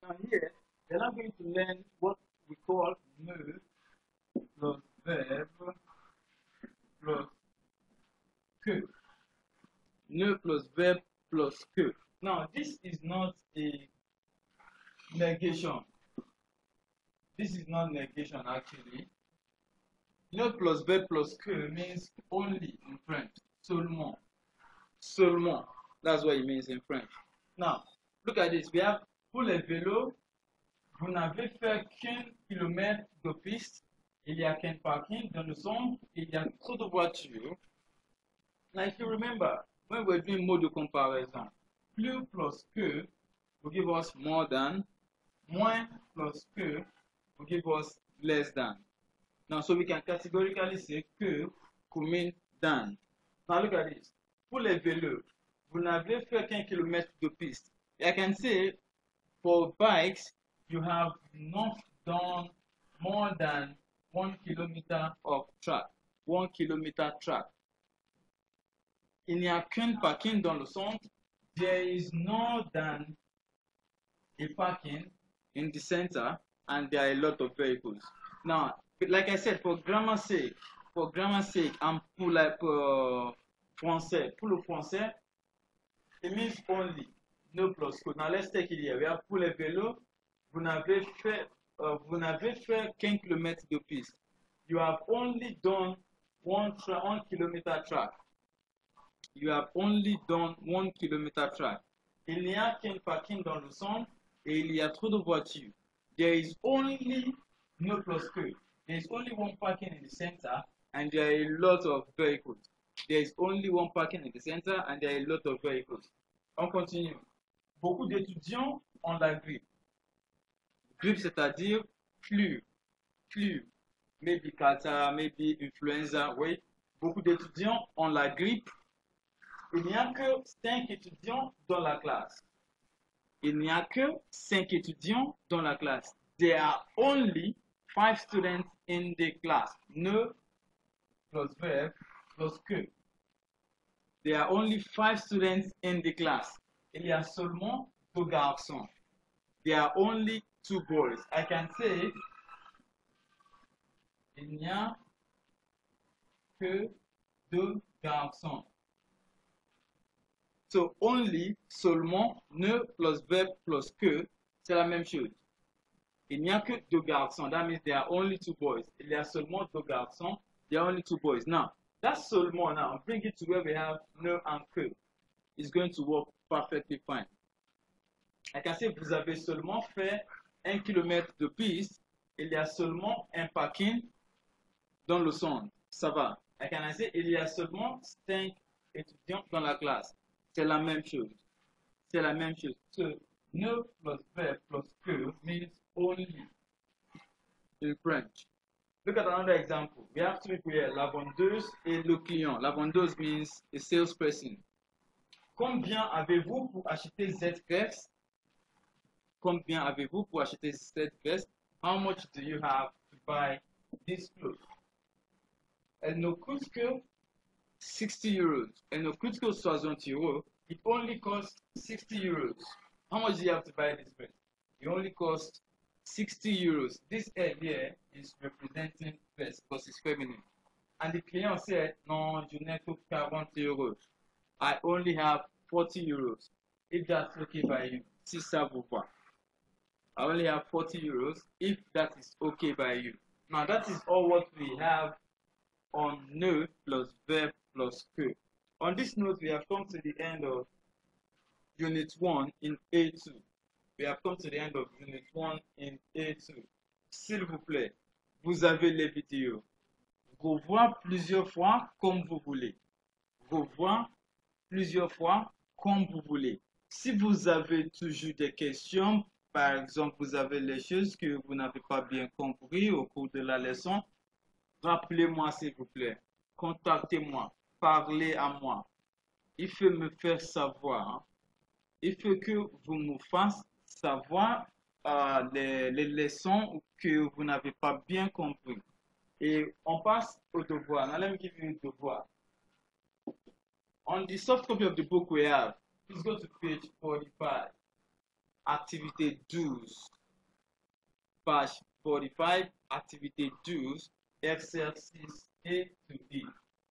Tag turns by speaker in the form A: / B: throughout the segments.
A: Now here, we're now going to learn what we call ne plus verbe plus que. Ne plus verbe plus que. Now this is not a negation. This is not negation actually. Ne plus verbe plus que means only in French. Seulement. Seulement. That's what it means in French. Now, look at this. We have pour les vélos, vous n'avez fait qu'un kilomètre de piste. Il y a qu'un parking dans le centre. Il y a trop de voitures. Now, if you remember, when we're doing mode de comparaison, plus plus que will give us more than, moins plus que will give us less than. Now, so we can categorically say que could mean than. Now, look at this. Pour les vélos, vous n'avez fait qu'un kilomètre de piste. I can say for bikes, you have not done more than 1 kilometer of track. 1 kilometer track. Il n'y a qu'un parking dans le centre. There is no than a parking in the center, and there are a lot of vehicles. Now, like I said, for grammar's sake, and pour le français, it means only. No plus que. Now let's take it here. We have pour les vélos, vous n'avez fait qu'un kilomètre de piste. You have only done 1 kilometer track. You have only done 1 kilometer track. Il n'y a qu'un parking dans le centre et il y a trop de voitures. There is only no plus que. There is only one parking in the center and there are a lot of vehicles. There is only one parking in the center and there are a lot of vehicles. On continue. Beaucoup d'étudiants ont la grippe. Grippe, c'est-à-dire flu. Maybe catarrh, maybe influenza, oui. Beaucoup d'étudiants ont la grippe. Il n'y a que 5 étudiants dans la classe. Il n'y a que 5 étudiants dans la classe. There are only 5 students in the class. Ne plus verbe plus que. There are only 5 students in the class. Il y a seulement 2 garçons. There are only 2 boys. I can say, il n'y a que 2 garçons. So only, seulement, ne plus verbe plus que, c'est la même chose. Il n'y a que 2 garçons. That means there are only 2 boys. Il y a seulement 2 garçons. There are only 2 boys. Now, that's seulement now. Bring it to where we have ne and que. It's going to work perfectly fine. I can say, vous avez seulement fait 1 kilomètre de piste. Il y a seulement un parking dans le centre. Ça va. I can say, il y a seulement 5 étudiants dans la classe. C'est la même chose. C'est la même chose. So, ne plus verbe plus que means only in French. Look at another example. We have 2 people here, la vendeuse et le client. La vendeuse means a salesperson. Combien avez-vous pour acheter cette veste? Combien avez-vous pour acheter cette veste? How much do you have to buy this clothes? Elle ne coûte que 60 euros. Elle ne coûte que 60 euros. It only costs 60 euros. How much do you have to buy this vest? It only costs 60 euros. This L here is representing vest because it's feminine. And the client said, non, je n'ai que 40 euros. I only have 40 euros. If that's okay by you, si ça vous va. I only have 40 euros if that is okay by you. Now that is all what we have on ne plus verbe plus que. On this note, we have come to the end of Unit 1 in A2. We have come to the end of Unit 1 in A2. S'il vous plaît, vous avez les vidéos. Revoir plusieurs fois comme vous voulez. Revoir plusieurs fois comme vous voulez. Si vous avez toujours des questions, par exemple, vous avez les choses que vous n'avez pas bien compris au cours de la leçon, rappelez-moi s'il vous plaît. Contactez-moi. Parlez à moi. Il faut me faire savoir. Il faut que vous me fassiez savoir les leçons que vous n'avez pas bien compris. Et on passe au devoir. Now let me give you a devoir. On the soft copy of the book we have, please go to page 45. activité 12, page 45, activité 12, exercise A to E.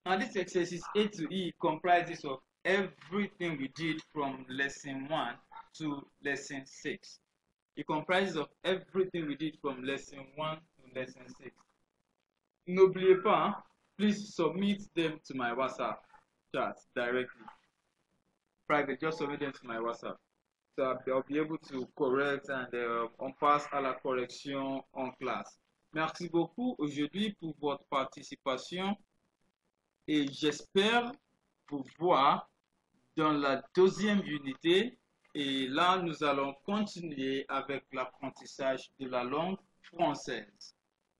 A: Now this exercise A to E comprises of everything we did from lesson 1 to lesson 6. It comprises of everything we did from lesson 1 to lesson 6. N'oubliez pas, hein? Please submit them to my WhatsApp chat directly. Private, just submit them to my WhatsApp. So I'll be able to correct and on passe à la correction en classe. Merci beaucoup aujourd'hui pour votre participation et j'espère vous voir dans la deuxième unité. Et là, nous allons continuer avec l'apprentissage de la langue française.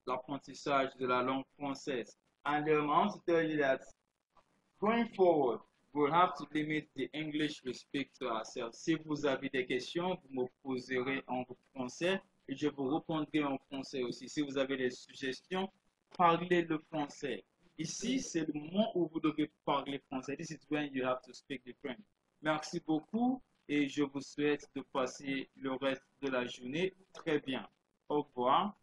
A: L'apprentissage de la langue française. And I want to tell you that going forward, we'll have to limit the English we speak to ourselves. Si vous avez des questions, vous me poserez en français et je vous répondrai en français aussi. Si vous avez des suggestions, parlez le français. Ici, c'est le moment où vous devez parler français. This is when you have to speak the French. Merci beaucoup et je vous souhaite de passer le reste de la journée très bien. Au revoir.